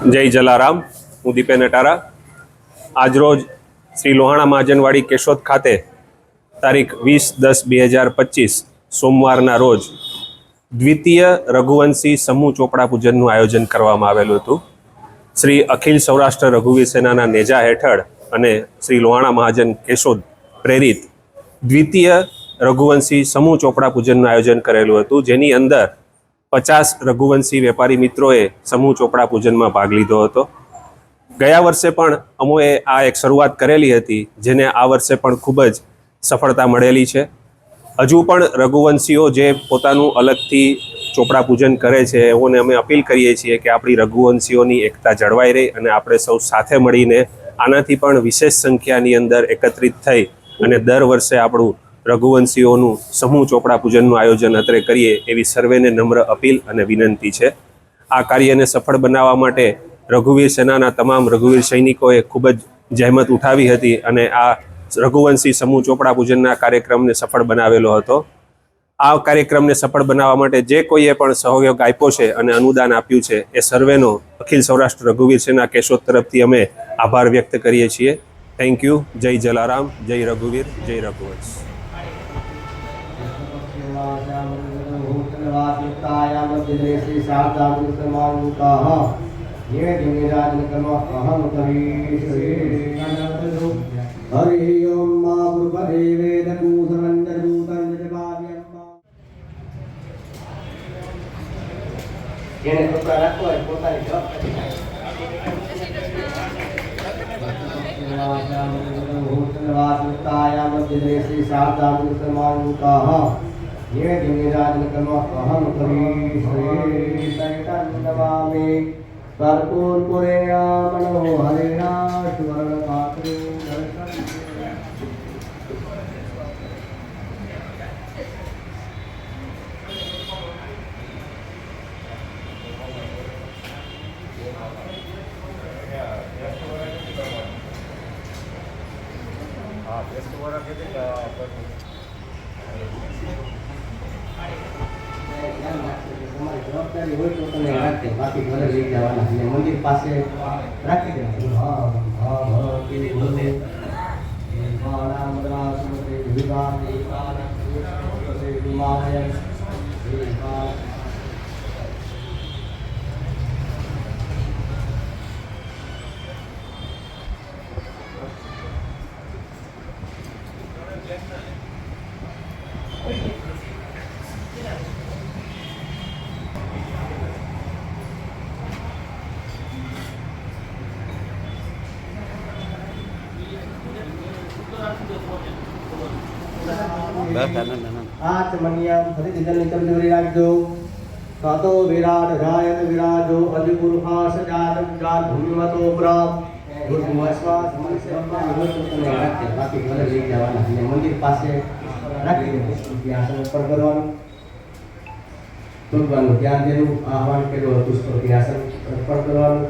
જય જલારામ. હું દીપેન અટારા. આજરોજ શ્રી લોહાણા મહાજનવાડી કેશોદ ખાતે તારીખ 20/10/2025 સોમવારના રોજ દ્વિતીય રઘુવંશી સમૂહ ચોપડા પૂજનનું આયોજન કરવામાં આવેલું હતું. શ્રી અખિલ સૌરાષ્ટ્ર રઘુવીર સેનાના નેજા હેઠળ અને શ્રી લોહાણા મહાજન કેશોદ પ્રેરિત દ્વિતીય રઘુવંશી સમૂહ ચોપડા પૂજનનું આયોજન કરેલું હતું, જેની અંદર 50 રઘુવંશી વેપારી મિત્રોએ સમૂહ ચોપડા પૂજનમાં ભાગ લીધો હતો. ગયા વર્ષે પણ અમોએ આ એક શરૂઆત કરેલી હતી, જેને આ વર્ષે પણ ખૂબ જ સફળતા મળેલી છે. હજુ પણ રઘુવંશીઓ જે પોતાનું અલગથી ચોપડા પૂજન કરે છે, એઓને અમે અપીલ કરીએ છીએ કે આપણી રઘુવંશીઓની એકતા જળવાઈ રહી અને આપણે સૌ સાથે મળીને આનાથી પણ વિશેષ સંખ્યાની અંદર એકત્રિત થઈ અને દર વર્ષે આપણું રઘુવંશીઓનું સમૂહ ચોપડા પૂજનનું આયોજન અત્રે કરીએ એવી સર્વેને નમ્ર અપીલ અને વિનંતી છે. આ કાર્યને સફળ બનાવવા માટે રઘુવીર સેનાના તમામ રઘુવીર સૈનિકોએ ખૂબ જ જહેમત ઉઠાવી હતી અને આ રઘુવંશી સમૂહ ચોપડા પૂજનના કાર્યક્રમને સફળ બનાવેલો હતો. આ કાર્યક્રમને સફળ બનાવવા માટે જે કોઈએ પણ સહયોગ આપ્યો છે અને અનુદાન આપ્યું છે, એ સર્વેનો અખિલ સૌરાષ્ટ્ર રઘુવીર સેના કેશોદ તરફથી અમે આભાર વ્યક્ત કરીએ છીએ. Thank you. જય જલારામ, જય રઘુવીર, જય રઘુવંશ. हरि ओम मा गुरुपदे वेद कूसमंजर भूतं जपाव्यम्मा येने कपड़ा રાખો એ પોતાની जवाब श्री शारदामुसमानुकाः ये दिनेराजन कर्म अहम करी श्री संतन नमामि कर्पूर पुरेयामनो हरिणा स्वर्ण पात्रे जवाबदारी હોય તો તમે રાખે, બાકી ઘરે લઈ જવાના અને મંદિર પાસે રાખી દેવાના. હા હા કે બોલે મારા મરા સુમતે વિવાહ દેવાના સુમતે વિમાય વિવાહ आत्मनियम फरित जल निकल जोरी राखजो सातो विराट रायत विराजो अधिपुरुषा सजात जात भूमिमतो प्राप गुरुमस्वास मनुष्य તમે રાખે, બાકી ઘરે લઈ જવાના અને મંદિર પાસે રાખી દેવાના. ત્યાં આસન પર કરવાનું, ભગવાનનું ધ્યાન દેવું, આહવાન કર્યું હતું, આસન પર કરવાનું.